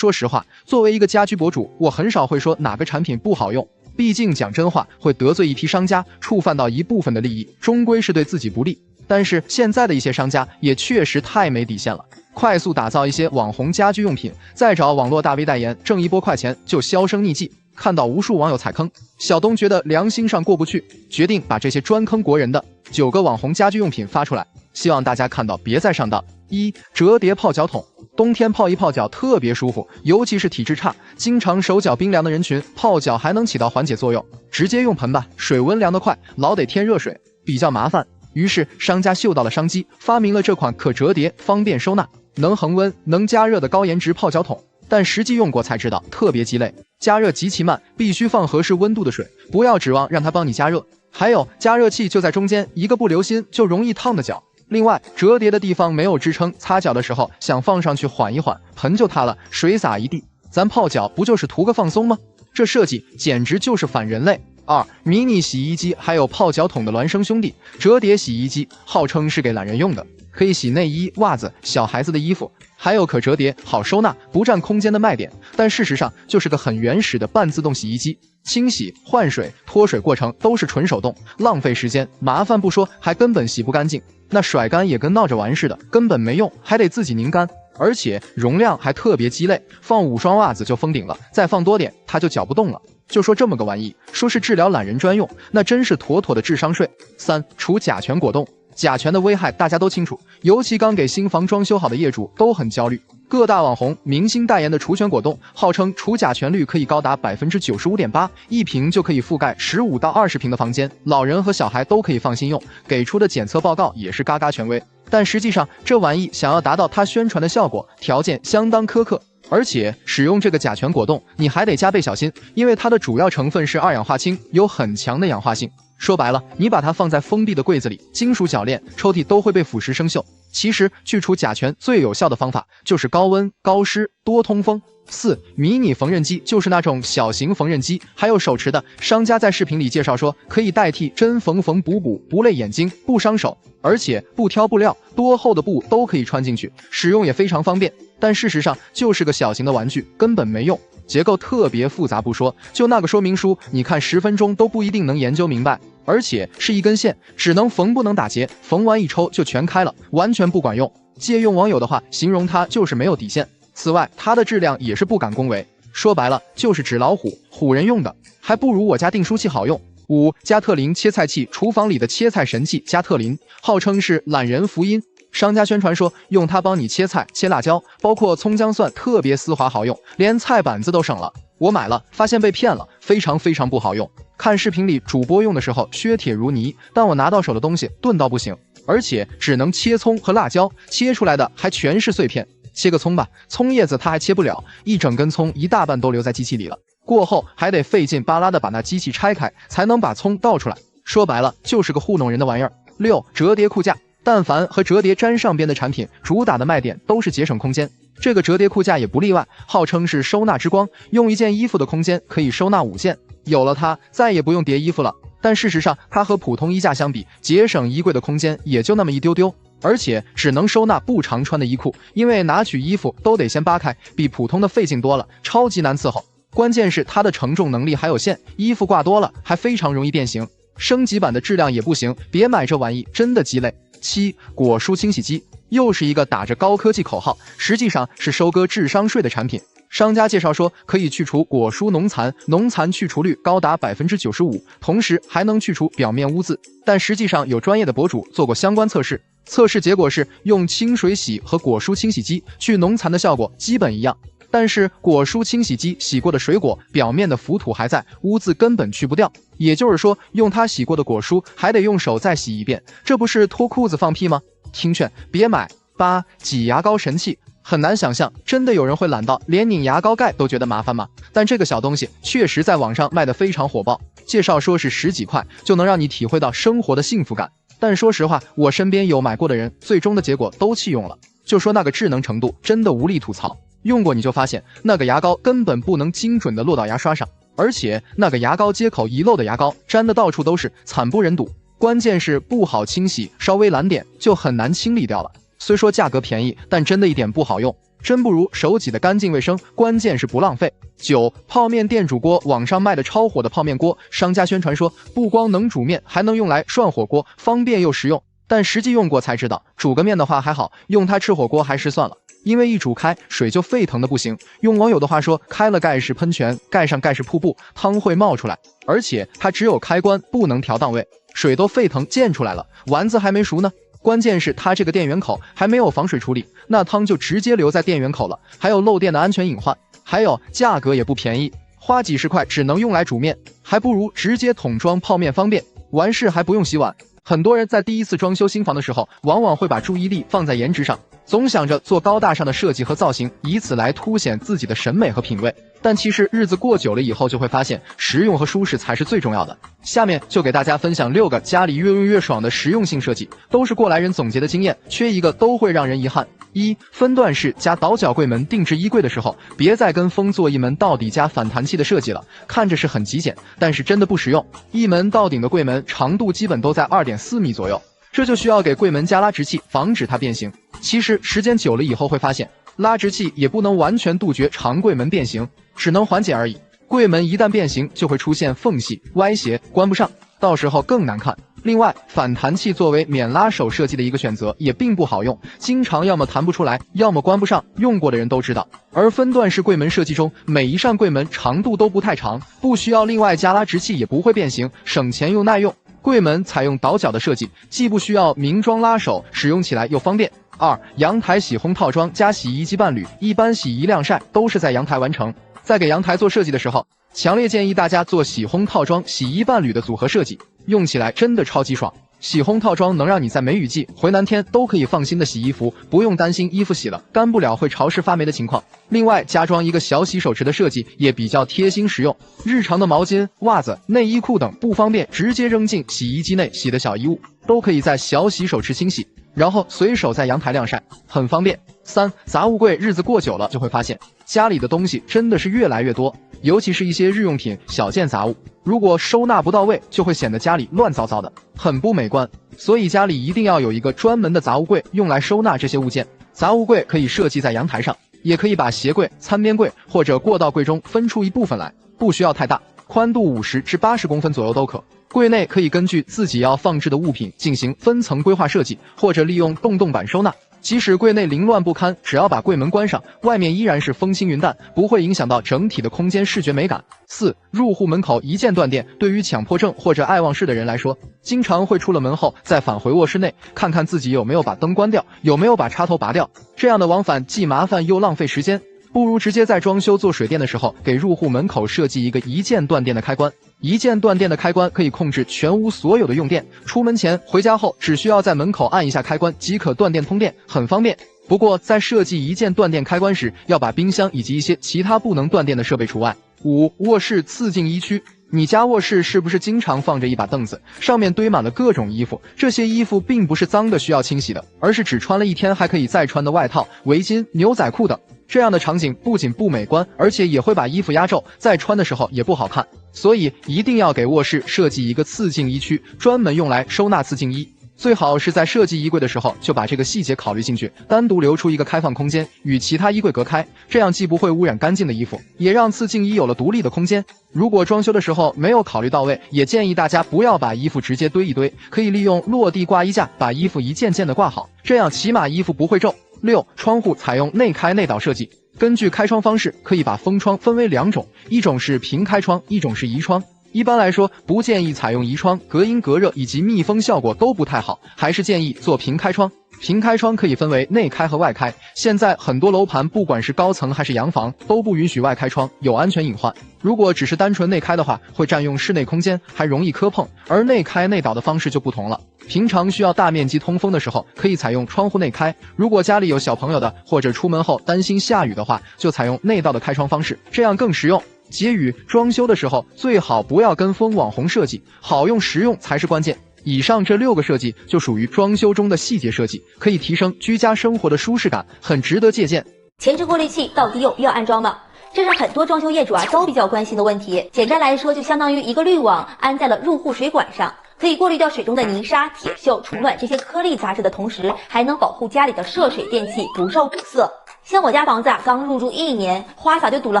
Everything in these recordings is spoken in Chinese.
说实话，作为一个家居博主，我很少会说哪个产品不好用，毕竟讲真话会得罪一批商家，触犯到一部分的利益，终归是对自己不利。但是现在的一些商家也确实太没底线了，快速打造一些网红家居用品，再找网络大 V 代言，挣一波快钱就销声匿迹，看到无数网友踩坑。小东觉得良心上过不去，决定把这些专坑国人的9个网红家居用品发出来，希望大家看到别再上当。1. 折叠泡脚桶，冬天泡一泡脚特别舒服，尤其是体质差、经常手脚冰凉的人群，泡脚还能起到缓解作用。直接用盆吧，水温凉得快，老得添热水，比较麻烦。于是商家嗅到了商机，发明了这款可折叠、方便收纳、能恒温、能加热的高颜值泡脚桶。但实际用过才知道特别鸡肋，加热极其慢，必须放合适温度的水，不要指望让它帮你加热。还有加热器就在中间，一个不留心就容易烫的脚。另外，折叠的地方没有支撑，擦脚的时候想放上去缓一缓，盆就塌了，水洒一地。咱泡脚不就是图个放松吗？这设计简直就是反人类。2. 迷你洗衣机，还有泡脚桶的孪生兄弟折叠洗衣机，号称是给懒人用的，可以洗内衣、袜子、小孩子的衣服，还有可折叠、好收纳、不占空间的卖点。但事实上就是个很原始的半自动洗衣机，清洗、换水、脱水过程都是纯手动，浪费时间，麻烦不说，还根本洗不干净。那甩干也跟闹着玩似的，根本没用，还得自己拧干。而且容量还特别鸡肋，放5双袜子就封顶了，再放多点它就搅不动了。就说这么个玩意，说是治疗懒人专用，那真是妥妥的智商税。3. 除甲醛果冻，甲醛的危害大家都清楚，尤其刚给新房装修好的业主都很焦虑。各大网红、明星代言的除醛果冻，号称除甲醛率可以高达 95.8%， 一瓶就可以覆盖15到20平的房间，老人和小孩都可以放心用，给出的检测报告也是嘎嘎权威。但实际上这玩意想要达到它宣传的效果，条件相当苛刻。而且使用这个甲醛果冻，你还得加倍小心，因为它的主要成分是2氧化氢，有很强的氧化性。说白了，你把它放在封闭的柜子里，金属铰链、抽屉都会被腐蚀生锈。其实去除甲醛最有效的方法就是高温、高湿、多通风。4. 迷你缝纫机，就是那种小型缝纫机，还有手持的。商家在视频里介绍说，可以代替针缝缝补补，不累眼睛，不伤手，而且不挑布料，多厚的布都可以穿进去，使用也非常方便。但事实上就是个小型的玩具，根本没用，结构特别复杂不说，就那个说明书，你看10分钟都不一定能研究明白。而且是一根线，只能缝不能打结，缝完一抽就全开了，完全不管用。借用网友的话形容它就是没有底线。此外，它的质量也是不敢恭维，说白了就是纸老虎，唬人用的，还不如我家订书器好用。5. 加特林切菜器，厨房里的切菜神器加特林，号称是懒人福音。商家宣传说用它帮你切菜、切辣椒，包括葱姜蒜，特别丝滑好用，连菜板子都省了。我买了，发现被骗了，非常不好用。看视频里主播用的时候削铁如泥，但我拿到手的东西钝到不行，而且只能切葱和辣椒，切出来的还全是碎片。切个葱吧，葱叶子它还切不了，一整根葱一大半都留在机器里了，过后还得费劲巴拉的把那机器拆开，才能把葱倒出来。说白了就是个糊弄人的玩意儿。6. 折叠裤架，但凡和折叠粘上边的产品，主打的卖点都是节省空间，这个折叠裤架也不例外，号称是收纳之光，用一件衣服的空间可以收纳5件，有了它再也不用叠衣服了。但事实上它和普通衣架相比，节省衣柜的空间也就那么一丢丢，而且只能收纳不常穿的衣裤，因为拿取衣服都得先扒开，比普通的费劲多了，超级难伺候。关键是它的承重能力还有限，衣服挂多了还非常容易变形，升级版的质量也不行，别买这玩意，真的鸡肋。7. 果蔬清洗机，又是一个打着高科技口号，实际上是收割智商税的产品。商家介绍说可以去除果蔬农残，农残去除率高达 95%， 同时还能去除表面污渍。但实际上有专业的博主做过相关测试，测试结果是用清水洗和果蔬清洗机去农残的效果基本一样，但是果蔬清洗机洗过的水果表面的浮土还在，污渍根本去不掉，也就是说用它洗过的果蔬还得用手再洗一遍，这不是脱裤子放屁吗？听劝别买。8. 挤牙膏神器，很难想象真的有人会懒到连拧牙膏盖都觉得麻烦吗？但这个小东西确实在网上卖得非常火爆，介绍说是10几块就能让你体会到生活的幸福感。但说实话，我身边有买过的人，最终的结果都弃用了，就说那个智能程度真的无力吐槽。用过你就发现那个牙膏根本不能精准的落到牙刷上，而且那个牙膏接口遗漏的牙膏粘的到处都是，惨不忍睹。关键是不好清洗，稍微懒点就很难清理掉了。虽说价格便宜，但真的一点不好用。真不如手挤得干净卫生，关键是不浪费。9. 泡面店煮锅，网上卖的超火的泡面锅，商家宣传说不光能煮面，还能用来涮火锅，方便又实用。但实际用过才知道，煮个面的话还好，用它吃火锅还是算了，因为一煮开水就沸腾的不行。用网友的话说，开了盖是喷泉，盖上盖是瀑布，汤会冒出来，而且它只有开关，不能调档位，水都沸腾溅出来了，丸子还没熟呢。关键是它这个电源口还没有防水处理，那汤就直接留在电源口了，还有漏电的安全隐患，还有价格也不便宜，花几十块只能用来煮面，还不如直接桶装泡面方便，完事还不用洗碗。很多人在第一次装修新房的时候，往往会把注意力放在颜值上，总想着做高大上的设计和造型，以此来凸显自己的审美和品味。但其实日子过久了以后，就会发现实用和舒适才是最重要的。下面就给大家分享6个家里越用越爽的实用性设计，都是过来人总结的经验，缺一个都会让人遗憾。1. 分段式加倒角柜门。定制衣柜的时候，别再跟风做一门到底加反弹器的设计了，看着是很极简，但是真的不实用。一门到顶的柜门长度基本都在 2.4 米左右，这就需要给柜门加拉直器，防止它变形。其实时间久了以后会发现，拉直器也不能完全杜绝长柜门变形，只能缓解而已。柜门一旦变形，就会出现缝隙、歪斜，关不上，到时候更难看。另外，反弹器作为免拉手设计的一个选择，也并不好用，经常要么弹不出来，要么关不上，用过的人都知道。而分段式柜门设计中，每一扇柜门长度都不太长，不需要另外加拉直器，也不会变形，省钱又耐用。柜门采用倒角的设计，既不需要明装拉手，使用起来又方便。2. 阳台洗烘套装加洗衣机伴侣。一般洗衣晾晒都是在阳台完成，在给阳台做设计的时候，强烈建议大家做洗烘套装、洗衣伴侣的组合设计，用起来真的超级爽。洗烘套装能让你在梅雨季、回南天都可以放心的洗衣服，不用担心衣服洗了干不了会潮湿发霉的情况。另外，加装一个小洗手池的设计也比较贴心实用，日常的毛巾、袜子、内衣裤等不方便直接扔进洗衣机内洗的小衣物，都可以在小洗手池清洗，然后随手在阳台晾晒，很方便。3. 杂物柜。日子过久了就会发现，家里的东西真的是越来越多，尤其是一些日用品、小件杂物，如果收纳不到位，就会显得家里乱糟糟的，很不美观。所以家里一定要有一个专门的杂物柜，用来收纳这些物件。杂物柜可以设计在阳台上，也可以把鞋柜、餐边柜或者过道柜中分出一部分来，不需要太大，宽度50至80公分左右都可。柜内可以根据自己要放置的物品进行分层规划设计，或者利用洞板收纳。即使柜内凌乱不堪，只要把柜门关上，外面依然是风轻云淡，不会影响到整体的空间视觉美感。4. 入户门口一键断电。对于强迫症或者爱忘事的人来说，经常会出了门后再返回卧室内，看看自己有没有把灯关掉，有没有把插头拔掉，这样的往返既麻烦又浪费时间，不如直接在装修做水电的时候，给入户门口设计一个一键断电的开关。一键断电的开关可以控制全屋所有的用电，出门前、回家后只需要在门口按一下开关即可断电通电，很方便。不过在设计一键断电开关时，要把冰箱以及一些其他不能断电的设备除外。5. 卧室次净衣区。你家卧室是不是经常放着一把凳子，上面堆满了各种衣服？这些衣服并不是脏的需要清洗的，而是只穿了一天还可以再穿的外套、围巾、牛仔裤等。这样的场景不仅不美观，而且也会把衣服压皱，再穿的时候也不好看。所以一定要给卧室设计一个次净衣区，专门用来收纳次净衣。最好是在设计衣柜的时候就把这个细节考虑进去，单独留出一个开放空间，与其他衣柜隔开，这样既不会污染干净的衣服，也让次净衣有了独立的空间。如果装修的时候没有考虑到位，也建议大家不要把衣服直接堆一堆，可以利用落地挂衣架把衣服一件件的挂好，这样起码衣服不会皱。6. 窗户采用内开内倒设计。根据开窗方式，可以把封窗分为2种，一种是平开窗，一种是移窗。一般来说，不建议采用移窗，隔音隔热以及密封效果都不太好，还是建议做平开窗。平开窗可以分为内开和外开，现在很多楼盘不管是高层还是洋房都不允许外开窗，有安全隐患。如果只是单纯内开的话，会占用室内空间，还容易磕碰，而内开内倒的方式就不同了。平常需要大面积通风的时候，可以采用窗户内开，如果家里有小朋友的，或者出门后担心下雨的话，就采用内倒的开窗方式，这样更实用。结语：装修的时候最好不要跟风网红设计，好用实用才是关键。以上这6个设计就属于装修中的细节设计，可以提升居家生活的舒适感，很值得借鉴。前置过滤器到底有必要安装吗？这是很多装修业主都比较关心的问题。简单来说，就相当于一个滤网安在了入户水管上，可以过滤掉水中的泥沙、铁锈、虫卵这些颗粒杂质的同时，还能保护家里的涉水电器不受堵塞。像我家房子啊，刚入住1年，花洒就堵了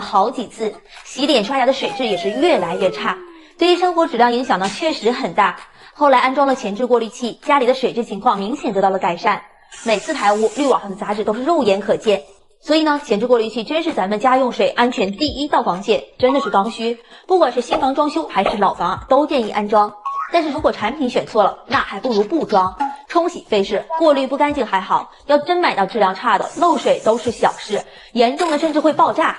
好几次，洗脸刷牙的水质也是越来越差，对于生活质量影响呢确实很大。后来安装了前置过滤器，家里的水质情况明显得到了改善，每次排污滤网上的杂质都是肉眼可见。所以呢，前置过滤器真是咱们家用水安全第一道防线，真的是刚需。不管是新房装修还是老房啊，都建议安装。但是如果产品选错了，那还不如不装。冲洗费事，过滤不干净还好，要真买到质量差的，漏水都是小事，严重的甚至会爆炸。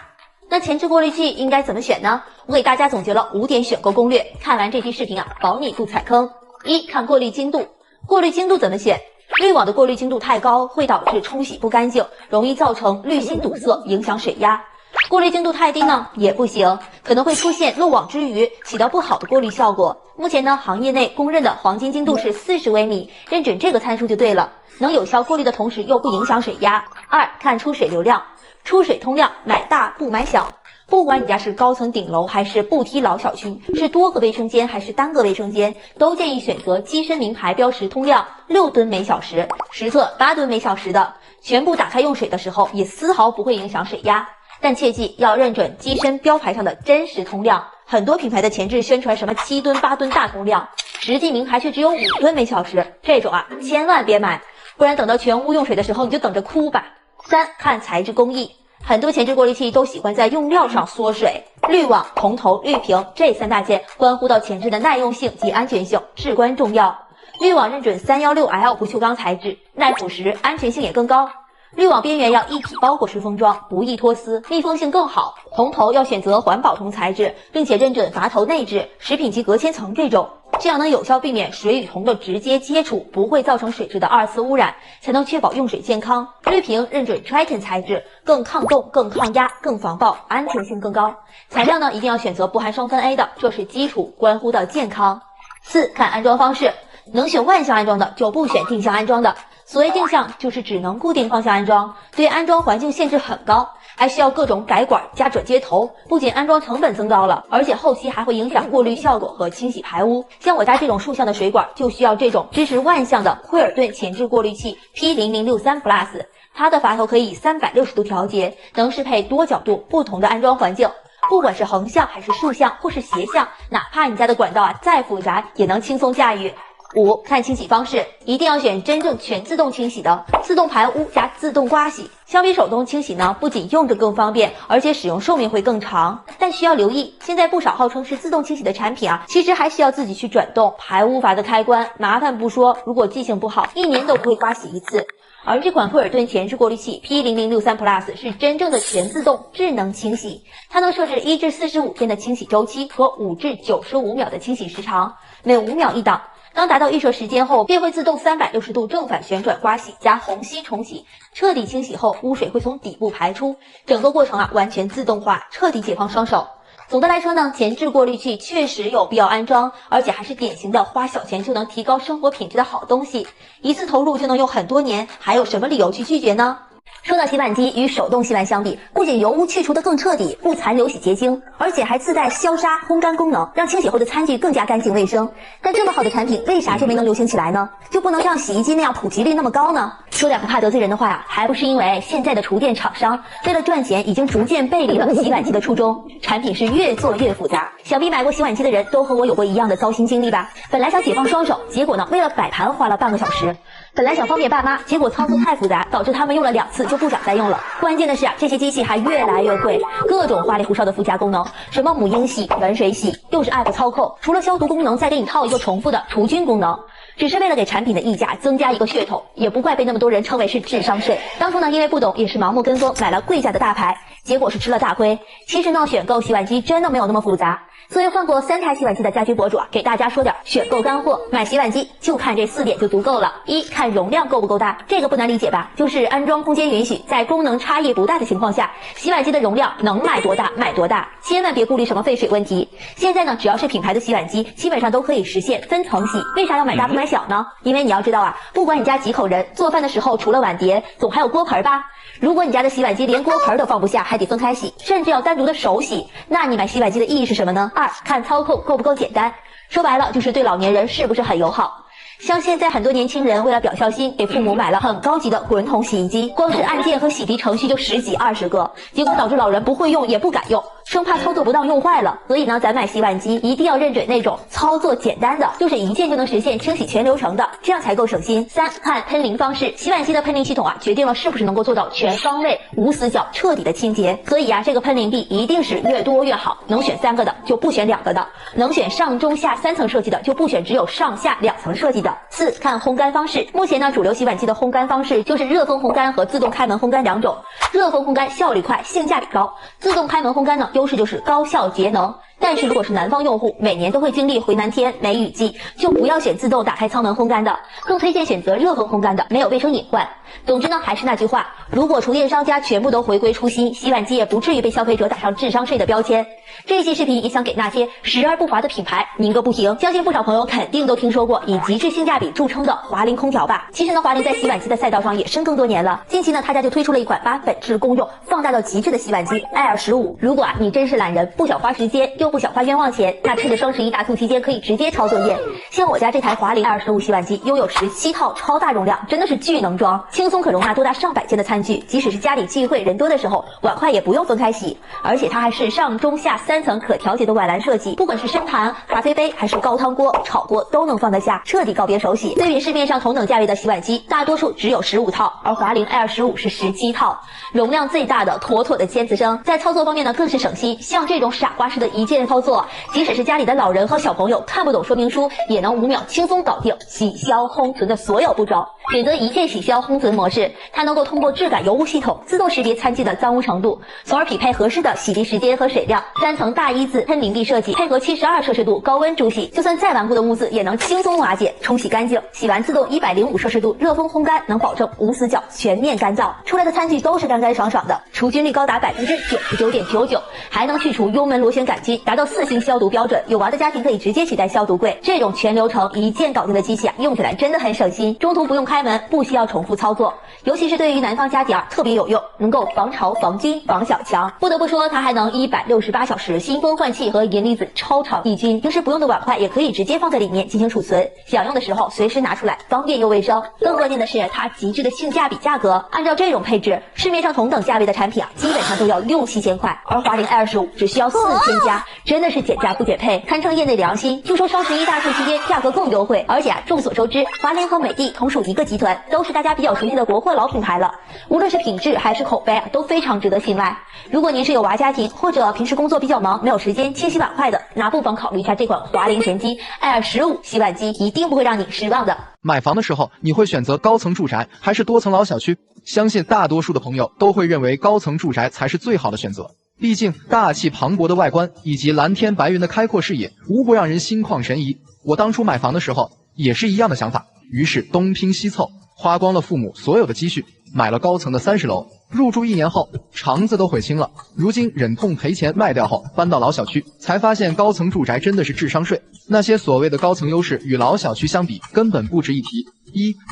那前置过滤器应该怎么选呢？我给大家总结了5点选购攻略，看完这期视频啊，保你不踩坑。1. 看过滤精度，过滤精度怎么选？滤网的过滤精度太高，会导致冲洗不干净，容易造成滤芯堵塞，影响水压。过滤精度太低呢，也不行，可能会出现漏网之鱼，起到不好的过滤效果。目前呢，行业内公认的黄金精度是40微米，认准这个参数就对了，能有效过滤的同时又不影响水压。2. 看出水流量，出水通量，买大不买小。不管你家是高层顶楼还是不梯老小区，是多个卫生间还是单个卫生间，都建议选择机身名牌标识通量6吨每小时，实测8吨每小时的，全部打开用水的时候也丝毫不会影响水压。但切记要认准机身标牌上的真实通量，很多品牌的前置宣传什么7吨8吨大通量，实际名牌却只有5吨每小时，这种啊千万别买，不然等到全屋用水的时候你就等着哭吧。3. 看材质工艺，很多前置过滤器都喜欢在用料上缩水，滤网、铜头、滤屏这3大件关乎到前置的耐用性及安全性，至关重要。滤网认准 316L 不锈钢材质，耐腐蚀，安全性也更高。滤网边缘要一体包裹式封装，不易脱丝，密封性更好。铜头要选择环保铜材质，并且认准阀头内置、食品级隔纤层这种，这样能有效避免水与铜的直接接触，不会造成水质的2次污染，才能确保用水健康。滤屏认准 Triton 材质，更抗冻、更抗压、更防爆，安全性更高。材料呢，一定要选择不含双酚 A 的，这是基础，关乎到健康。4. 看安装方式，能选万向安装的就不选定向安装的。所谓定向，就是只能固定方向安装，对安装环境限制很高，还需要各种改管加转接头，不仅安装成本增高了，而且后期还会影响过滤效果和清洗排污。像我家这种竖向的水管，就需要这种支持万向的惠尔顿前置过滤器 P0063 Plus， 它的阀头可以360度调节，能适配多角度不同的安装环境。不管是横向还是竖向或是斜向，哪怕你家的管道啊再复杂，也能轻松驾驭。5. 看清洗方式，一定要选真正全自动清洗的，自动排污加自动刮洗。相比手动清洗呢，不仅用着更方便，而且使用寿命会更长。但需要留意，现在不少号称是自动清洗的产品啊，其实还需要自己去转动排污阀的开关，麻烦不说，如果记性不好，1年都不会刮洗一次。而这款惠尔顿前置过滤器 P0063 Plus 是真正的全自动智能清洗，它能设置1至45天的清洗周期和5至95秒的清洗时长，每5秒1档。当达到预设时间后，便会自动360度正反旋转刮洗加虹吸冲洗，彻底清洗后，污水会从底部排出，整个过程啊完全自动化，彻底解放双手。总的来说呢，前置过滤器确实有必要安装，而且还是典型的花小钱就能提高生活品质的好东西，一次投入就能用很多年，还有什么理由去拒绝呢？说到洗碗机与手动洗碗相比，不仅油污去除的更彻底，不残留洗洁精，而且还自带消杀烘干功能，让清洗后的餐具更加干净卫生。但这么好的产品，为啥就没能流行起来呢？就不能像洗衣机那样普及率那么高呢？说点不怕得罪人的话呀，还不是因为现在的厨电厂商为了赚钱，已经逐渐背离了洗碗机的初衷，产品是越做越复杂。想必买过洗碗机的人都和我有过一样的糟心经历吧？本来想解放双手，结果呢，为了摆盘花了半个小时。本来想方便爸妈，结果操作太复杂，导致他们用了2次就不想再用了。关键的是啊，这些机器还越来越贵，各种花里胡哨的附加功能，什么母婴洗、软水洗，又是 app 操控，除了消毒功能，再给你套一个重复的除菌功能，只是为了给产品的溢价增加一个噱头，也不怪被那么多人称为是智商税。当初呢，因为不懂，也是盲目跟风，买了贵价的大牌，结果是吃了大亏。其实呢，选购洗碗机真的没有那么复杂。所以换过3台洗碗机的家居博主啊，给大家说点选购干货。买洗碗机就看这4点就足够了。1. 看容量够不够大，这个不难理解吧？就是安装空间允许，在功能差异不大的情况下，洗碗机的容量能买多大买多大，千万别顾虑什么废水问题。现在呢，只要是品牌的洗碗机，基本上都可以实现分层洗。为啥要买大不买小呢？因为你要知道啊，不管你家几口人，做饭的时候除了碗碟，总还有锅盆吧。如果你家的洗碗机连锅盆都放不下，还得分开洗，甚至要单独的手洗，那你买洗碗机的意义是什么呢？2. 看操控够不够简单，说白了就是对老年人是不是很友好。像现在很多年轻人为了表孝心，给父母买了很高级的滚筒洗衣机，光是按键和洗涤程序就10几20个，结果导致老人不会用也不敢用，生怕操作不当用坏了。所以呢，咱买洗碗机一定要认准那种操作简单的，就是一键就能实现清洗全流程的，这样才够省心。3、看喷淋方式，洗碗机的喷淋系统决定了是不是能够做到全方位、无死角、彻底的清洁。所以这个喷淋臂一定是越多越好，能选3个的就不选2个的，能选上中下3层设计的就不选只有上下2层设计的。4、看烘干方式，目前呢主流洗碗机的烘干方式就是热风烘干和自动开门烘干2种。热风烘干效率快，性价比高；自动开门烘干呢，优势就是高效节能。但是如果是南方用户，每年都会经历回南天、梅雨季，就不要选自动打开舱门烘干的，更推荐选择热风烘干的，没有卫生隐患。总之呢，还是那句话，如果厨电商家全部都回归初心，洗碗机也不至于被消费者打上智商税的标签。这期视频也想给那些时而不华的品牌鸣个不停，相信不少朋友肯定都听说过以极致性价比著称的华菱空调吧。其实呢，华菱在洗碗机的赛道上也深耕多年了，近期呢，他家就推出了一款把本质功用放大到极致的洗碗机 Air15。如果你真是懒人，不想花时间又不想花冤枉钱，那趁着双11大促期间可以直接抄作业。像我家这台华菱Air15洗碗机拥有17套超大容量，真的是巨能装，轻松可容纳多达上百件的餐具，即使是家里聚会人多的时候，碗筷也不用分开洗。而且它还是上中下3层可调节的碗篮设计，不管是深盘、咖啡杯还是高汤锅、炒锅都能放得下，彻底告别手洗。对比市面上同等价位的洗碗机，大多数只有15套，而华菱 Air15是17套，容量最大的妥妥的尖子生。在操作方面呢，更是省心，像这种傻瓜式的一键操作，即使是家里的老人和小朋友看不懂说明书，也能5秒轻松搞定洗消烘存的所有步骤。选择一键洗消烘存模式，它能够通过质感油污系统自动识别餐具的脏污程度，从而匹配合适的洗涤时间和水量。3层大一字喷淋臂设计，配合72摄氏度高温煮洗，就算再顽固的污渍也能轻松瓦解，冲洗干净。洗完自动105摄氏度热风烘干，能保证无死角、全面干燥，出来的餐具都是干干爽爽的，除菌率高达99.99%，还能去除幽门螺旋杆菌，达到4星消毒标准。有娃的家庭可以直接取代消毒柜。这种全流程一键搞定的机器用起来真的很省心，中途不用开门，不需要重复操作，尤其是对于南方家庭特别有用，能够防潮、防菌、防小强。不得不说，它还能168小时新风换气和银离子超长抑菌，平时不用的碗筷也可以直接放在里面进行储存，想用的时候随时拿出来，方便又卫生。更关键的是它极致的性价比价格，按照这种配置，市面上同等价位的产品基本上都要6、7千块，而华菱 Air15只需要4000加，真的是减价不减配，堪称业内良心。据说双11大促期间价格更优惠，而且众所周知，华菱和美的同属一个集团，都是大家比较熟悉的国货老品牌了，无论是品质还是口碑都非常值得信赖。如果您是有娃家庭，或者平时工作比较忙，没有时间清洗碗筷的，那不妨考虑一下这款华菱神机 Air15洗碗机，一定不会让你失望的。买房的时候，你会选择高层住宅还是多层老小区？相信大多数的朋友都会认为高层住宅才是最好的选择。毕竟大气磅礴的外观以及蓝天白云的开阔视野，无不让人心旷神怡。我当初买房的时候也是一样的想法，于是东拼西凑，花光了父母所有的积蓄，买了高层的30楼。入住1年后，肠子都悔青了。如今忍痛赔钱卖掉后，搬到老小区，才发现高层住宅真的是智商税。那些所谓的高层优势与老小区相比，根本不值一提。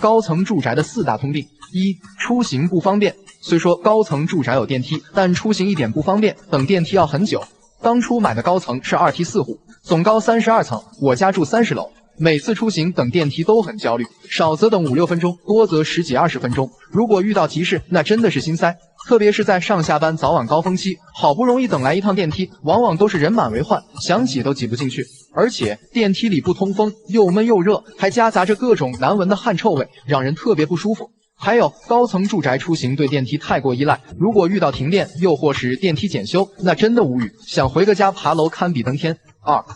高层住宅的4大通病。出行不方便。虽说高层住宅有电梯，但出行一点不方便，等电梯要很久。当初买的高层是2梯4户，总高32层，我家住30楼。每次出行等电梯都很焦虑，少则等5、6分钟，多则10几20分钟。如果遇到急事，那真的是心塞。特别是在上下班早晚高峰期，好不容易等来一趟电梯，往往都是人满为患，想挤都挤不进去。而且电梯里不通风，又闷又热，还夹杂着各种难闻的汗臭味，让人特别不舒服。还有高层住宅出行对电梯太过依赖，如果遇到停电，又或是电梯检修，那真的无语，想回个家爬楼堪比登天。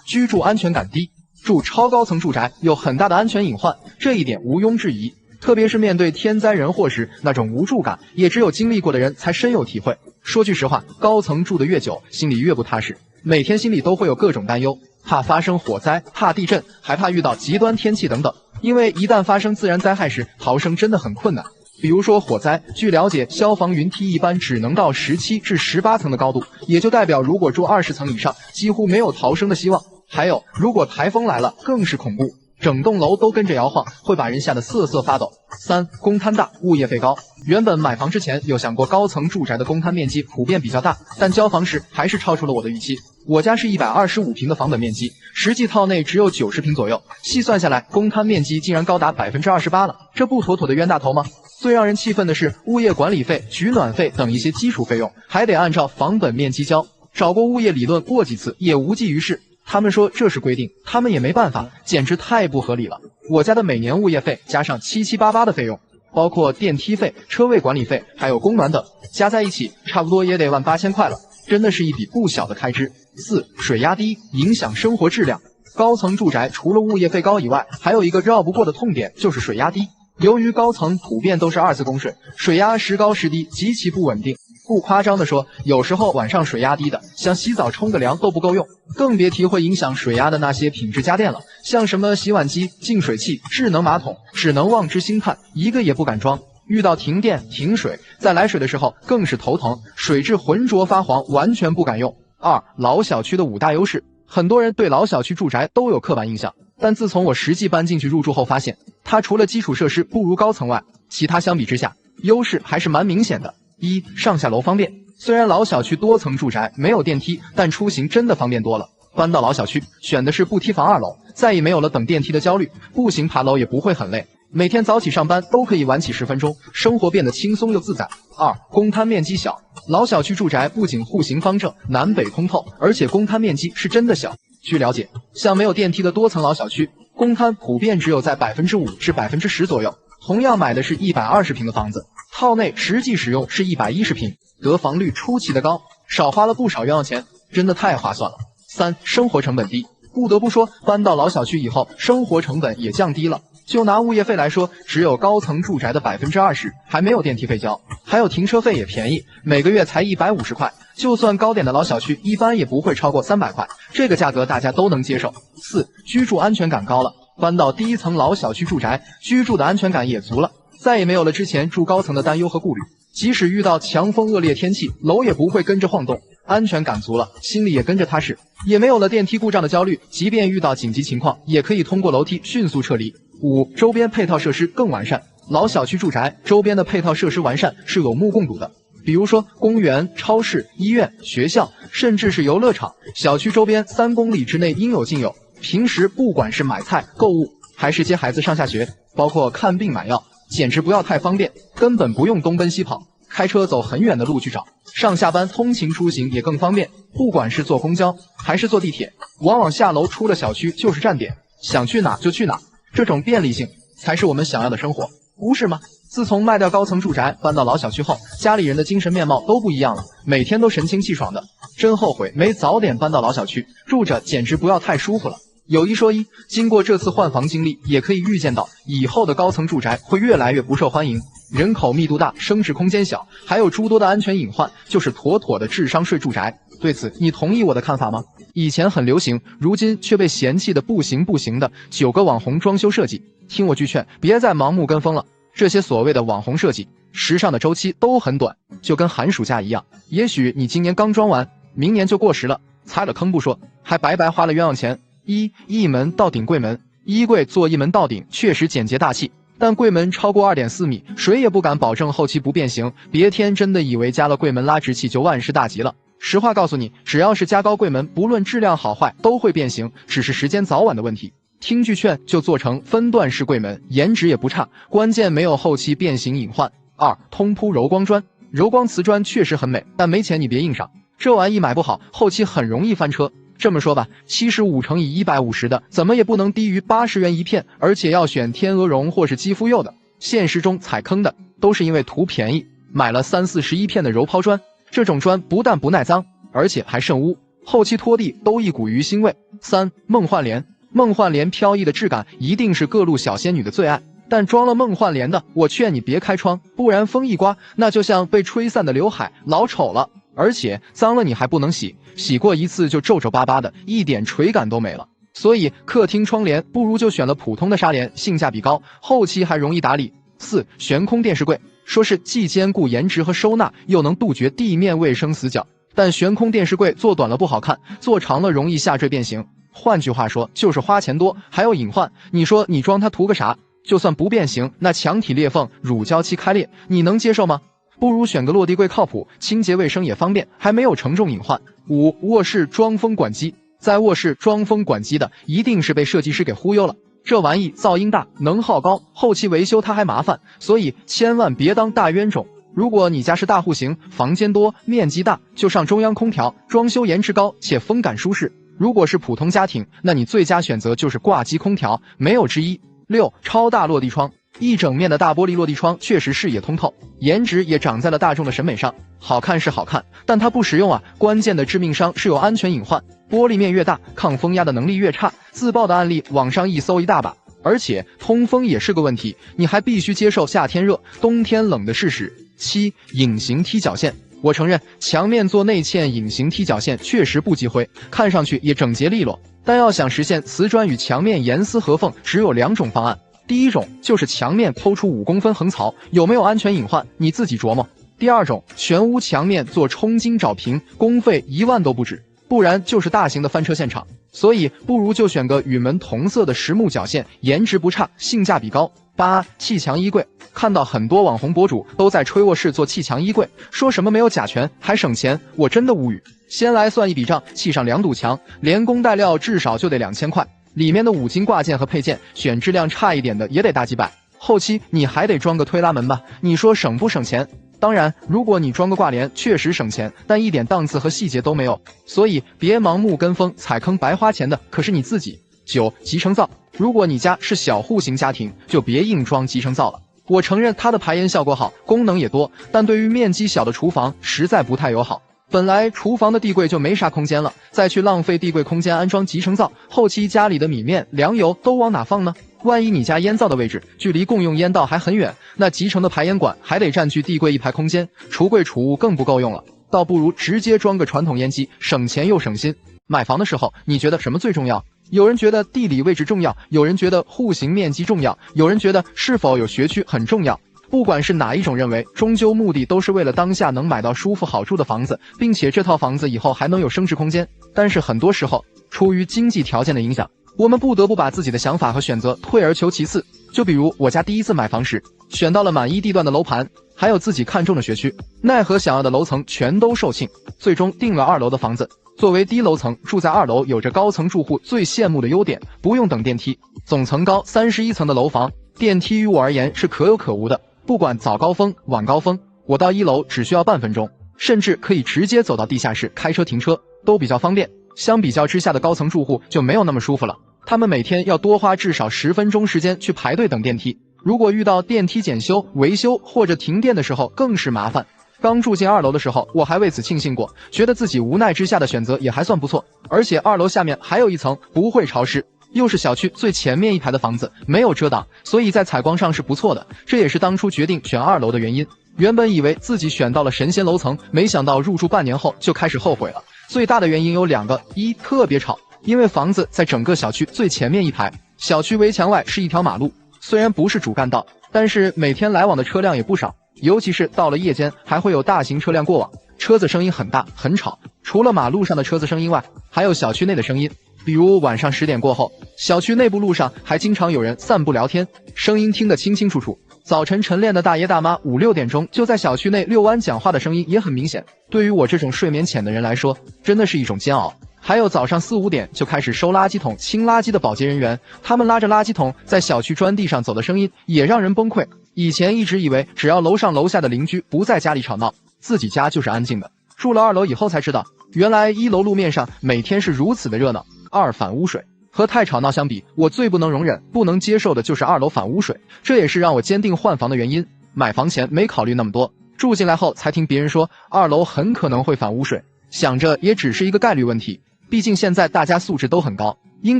居住安全感低。住超高层住宅有很大的安全隐患，这一点毋庸置疑。特别是面对天灾人祸时，那种无助感，也只有经历过的人才深有体会。说句实话，高层住得越久，心里越不踏实，每天心里都会有各种担忧，怕发生火灾，怕地震，还怕遇到极端天气等等。因为一旦发生自然灾害时，逃生真的很困难。比如说火灾，据了解，消防云梯一般只能到17至18层的高度，也就代表如果住20层以上，几乎没有逃生的希望。还有，如果台风来了，更是恐怖，整栋楼都跟着摇晃，会把人吓得瑟瑟发抖。3、公摊大，物业费高。原本买房之前有想过高层住宅的公摊面积普遍比较大，但交房时还是超出了我的预期。我家是125平的房本面积，实际套内只有90平左右，细算下来，公摊面积竟然高达28%了，这不妥妥的冤大头吗？最让人气愤的是，物业管理费、取暖费等一些基础费用还得按照房本面积交，找过物业理论过几次也无济于事。他们说这是规定，他们也没办法，简直太不合理了。我家的每年物业费加上778的费用，包括电梯费、车位管理费，还有供暖等，加在一起差不多也得18000块了，真的是一笔不小的开支。4、水压低，影响生活质量。高层住宅除了物业费高以外，还有一个绕不过的痛点，就是水压低。由于高层普遍都是2次供水，水压时高时低，极其不稳定。不夸张的说，有时候晚上水压低的，想洗澡冲个凉都不够用，更别提会影响水压的那些品质家电了，像什么洗碗机、净水器、智能马桶，只能望之兴叹，一个也不敢装。遇到停电、停水，在来水的时候更是头疼，水质浑浊发黄，完全不敢用。2、老小区的5大优势。很多人对老小区住宅都有刻板印象，但自从我实际搬进去入住后发现，它除了基础设施不如高层外，其他相比之下，优势还是蛮明显的。1、上下楼方便。虽然老小区多层住宅没有电梯，但出行真的方便多了。搬到老小区，选的是不梯房2楼，再也没有了等电梯的焦虑，步行爬楼也不会很累。每天早起上班都可以晚起10分钟，生活变得轻松又自在。2、公摊面积小。老小区住宅不仅户型方正、南北通透，而且公摊面积是真的小。据了解，像没有电梯的多层老小区，公摊普遍只有在5%至10%左右。同样买的是120平的房子，套内实际使用是110平，得房率出奇的高，少花了不少冤枉钱，真的太划算了。3、生活成本低。不得不说，搬到老小区以后，生活成本也降低了。就拿物业费来说，只有高层住宅的20%，还没有电梯费交，还有停车费也便宜，每个月才150块。就算高点的老小区，一般也不会超过300块，这个价格大家都能接受。4、居住安全感高了。搬到第1层老小区住宅，居住的安全感也足了，再也没有了之前住高层的担忧和顾虑。即使遇到强风恶劣天气，楼也不会跟着晃动，安全感足了，心里也跟着踏实，也没有了电梯故障的焦虑，即便遇到紧急情况，也可以通过楼梯迅速撤离。5、周边配套设施更完善。老小区住宅周边的配套设施完善是有目共睹的，比如说公园、超市、医院、学校，甚至是游乐场，小区周边3公里之内应有尽有。平时不管是买菜、购物，还是接孩子上下学，包括看病买药，简直不要太方便，根本不用东奔西跑，开车走很远的路去找。上下班通勤出行也更方便，不管是坐公交还是坐地铁，往往下楼出了小区就是站点，想去哪就去哪。这种便利性才是我们想要的生活，不是吗？自从卖掉高层住宅搬到老小区后，家里人的精神面貌都不一样了，每天都神清气爽的，真后悔没早点搬到老小区，住着简直不要太舒服了。有一说一，经过这次换房经历，也可以预见到以后的高层住宅会越来越不受欢迎，人口密度大，升值空间小，还有诸多的安全隐患，就是妥妥的智商税住宅。对此你同意我的看法吗？以前很流行，如今却被嫌弃的不行的9个网红装修设计，听我句劝，别再盲目跟风了。这些所谓的网红设计，时尚的周期都很短，就跟寒暑假一样，也许你今年刚装完，明年就过时了，踩了坑不说，还白白花了冤枉钱。一门到顶柜门，衣柜做一门到顶确实简洁大气，但柜门超过2.4米，谁也不敢保证后期不变形，别天真的以为加了柜门拉直器就万事大吉了。实话告诉你，只要是加高柜门，不论质量好坏都会变形，只是时间早晚的问题。听句劝，就做成分段式柜门，颜值也不差，关键没有后期变形隐患。2、通铺柔光砖。柔光瓷砖确实很美，但没钱你别硬上，这玩意买不好，后期很容易翻车。这么说吧，75乘以150的，怎么也不能低于80元一片，而且要选天鹅绒或是肌肤釉的。现实中踩坑的都是因为图便宜，买了30-41片的柔抛砖，这种砖不但不耐脏，而且还渗污，后期拖地都一股鱼腥味。3、梦幻帘。梦幻帘飘逸的质感一定是各路小仙女的最爱，但装了梦幻帘的，我劝你别开窗，不然风一刮，那就像被吹散的刘海，老丑了，而且脏了你还不能洗，洗过一次就皱皱巴巴的，一点垂感都没了。所以客厅窗帘不如就选了普通的纱帘，性价比高，后期还容易打理。4、悬空电视柜。说是既兼顾颜值和收纳，又能杜绝地面卫生死角，但悬空电视柜做短了不好看，做长了容易下坠变形。换句话说，就是花钱多，还有隐患。你说你装它图个啥？就算不变形，那墙体裂缝、乳胶漆开裂，你能接受吗？不如选个落地柜靠谱，清洁卫生也方便，还没有承重隐患。5. 卧室装风管机。在卧室装风管机的，一定是被设计师给忽悠了。这玩意噪音大，能耗高，后期维修它还麻烦，所以千万别当大冤种。如果你家是大户型，房间多，面积大，就上中央空调，装修颜值高且风感舒适。如果是普通家庭，那你最佳选择就是挂机空调，没有之一。6. 超大落地窗。一整面的大玻璃落地窗确实视野通透，颜值也长在了大众的审美上。好看是好看，但它不实用啊！关键的致命伤是有安全隐患，玻璃面越大，抗风压的能力越差，自爆的案例网上一搜一大把。而且通风也是个问题，你还必须接受夏天热、冬天冷的事实。7. 隐形踢脚线。我承认，墙面做内嵌隐形踢脚线确实不积灰，看上去也整洁利落，但要想实现瓷砖与墙面严丝合缝，只有2种方案。第一种就是墙面抠出5公分横槽，有没有安全隐患你自己琢磨。第二种，全屋墙面做冲金找平，工费1万都不止，不然就是大型的翻车现场。所以不如就选个与门同色的实木脚线，颜值不差，性价比高。8. 砌墙衣柜。看到很多网红博主都在吹卧室做砌墙衣柜，说什么没有甲醛还省钱，我真的无语。先来算一笔账，砌上2堵墙，连工带料至少就得2000块，里面的5金挂件和配件，选质量差一点的也得大几百，后期你还得装个推拉门吧，你说省不省钱？当然，如果你装个挂帘，确实省钱，但一点档次和细节都没有，所以别盲目跟风踩坑，白花钱的可是你自己。9. 集成灶。如果你家是小户型家庭，就别硬装集成灶了。我承认它的排烟效果好，功能也多，但对于面积小的厨房实在不太友好。本来厨房的地柜就没啥空间了，再去浪费地柜空间安装集成灶，后期家里的米面、粮油都往哪放呢？万一你家烟灶的位置距离共用烟道还很远，那集成的排烟管还得占据地柜一排空间，橱柜储物更不够用了，倒不如直接装个传统烟机，省钱又省心。买房的时候，你觉得什么最重要？有人觉得地理位置重要，有人觉得户型面积重要，有人觉得是否有学区很重要。不管是哪一种认为，终究目的都是为了当下能买到舒服好住的房子，并且这套房子以后还能有升值空间。但是很多时候，出于经济条件的影响，我们不得不把自己的想法和选择退而求其次。就比如我家第一次买房时，选到了满意地段的楼盘，还有自己看中的学区，奈何想要的楼层全都售罄，最终定了2楼的房子。作为低楼层，住在2楼有着高层住户最羡慕的优点，不用等电梯。总层高31层的楼房，电梯于我而言是可有可无的。不管早高峰、晚高峰，我到1楼只需要半分钟，甚至可以直接走到地下室开车停车，都比较方便。相比较之下的高层住户就没有那么舒服了，他们每天要多花至少10分钟时间去排队等电梯。如果遇到电梯检修、维修或者停电的时候，更是麻烦。刚住进2楼的时候，我还为此庆幸过，觉得自己无奈之下的选择也还算不错。而且2楼下面还有一层，不会潮湿，又是小区最前面一排的房子，没有遮挡，所以在采光上是不错的。这也是当初决定选2楼的原因。原本以为自己选到了神仙楼层，没想到入住半年后就开始后悔了。最大的原因有2个：一，特别吵，因为房子在整个小区最前面一排，小区围墙外是一条马路，虽然不是主干道，但是每天来往的车辆也不少。尤其是到了夜间，还会有大型车辆过往，车子声音很大很吵。除了马路上的车子声音外，还有小区内的声音，比如晚上10点过后，小区内部路上还经常有人散步聊天，声音听得清清楚楚。早晨晨练的大爷大妈5、6点钟就在小区内遛弯讲话的声音也很明显，对于我这种睡眠浅的人来说，真的是一种煎熬。还有早上4、5点就开始收垃圾桶清垃圾的保洁人员，他们拉着垃圾桶在小区砖地上走的声音也让人崩溃。以前一直以为只要楼上楼下的邻居不在家里吵闹，自己家就是安静的。住了2楼以后才知道，原来1楼路面上每天是如此的热闹。2反污水。和太吵闹相比，我最不能容忍、不能接受的就是2楼反污水，这也是让我坚定换房的原因。买房前没考虑那么多，住进来后才听别人说2楼很可能会反污水，想着也只是一个概率问题，毕竟现在大家素质都很高，应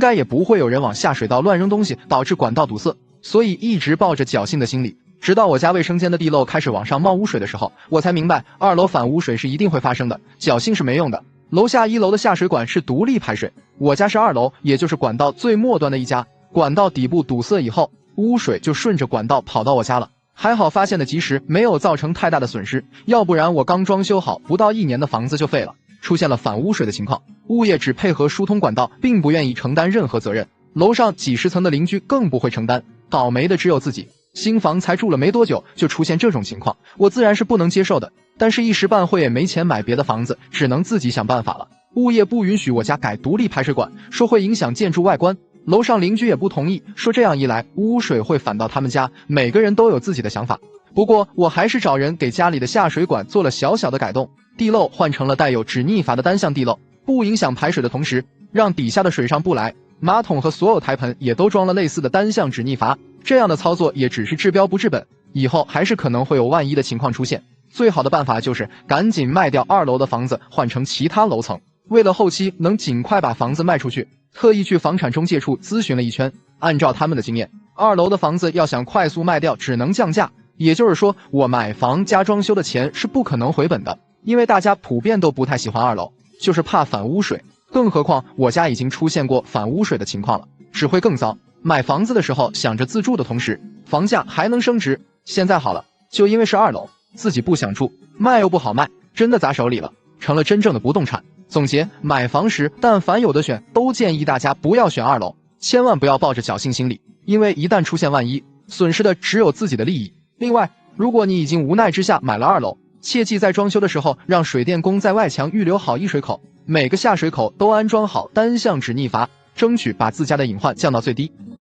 该也不会有人往下水道乱扔东西导致管道堵塞，所以一直抱着侥幸的心理。直到我家卫生间的地漏开始往上冒污水的时候，我才明白2楼反污水是一定会发生的，侥幸是没用的。楼下1楼的下水管是独立排水，我家是2楼，也就是管道最末端的一家。管道底部堵塞以后，污水就顺着管道跑到我家了，还好发现的及时，没有造成太大的损失，要不然我刚装修好不到1年的房子就废了。出现了反污水的情况，物业只配合疏通管道，并不愿意承担任何责任，楼上几十层的邻居更不会承担，倒霉的只有自己。新房才住了没多久就出现这种情况，我自然是不能接受的。但是一时半会也没钱买别的房子，只能自己想办法了。物业不允许我家改独立排水管，说会影响建筑外观。楼上邻居也不同意，说这样一来污水会反到他们家。每个人都有自己的想法。不过我还是找人给家里的下水管做了小小的改动，地漏换成了带有止逆阀的单向地漏，不影响排水的同时，让底下的水上不来。马桶和所有台盆也都装了类似的单向止逆阀。这样的操作也只是治标不治本，以后还是可能会有万一的情况出现。最好的办法就是赶紧卖掉2楼的房子，换成其他楼层。为了后期能尽快把房子卖出去，特意去房产中介处咨询了一圈，按照他们的经验，2楼的房子要想快速卖掉，只能降价。也就是说，我买房加装修的钱是不可能回本的，因为大家普遍都不太喜欢2楼，就是怕反污水。更何况我家已经出现过反污水的情况了，只会更糟。买房子的时候想着自住的同时，房价还能升值。现在好了，就因为是2楼，自己不想住，卖又不好卖，真的砸手里了，成了真正的不动产。总结，买房时但凡有得选，都建议大家不要选2楼，千万不要抱着侥幸心理，因为一旦出现万一，损失的只有自己的利益。另外，如果你已经无奈之下买了2楼，切记在装修的时候让水电工在外墙预留好溢水口，每个下水口都安装好单向止逆阀，争取把自家的隐患降到最低。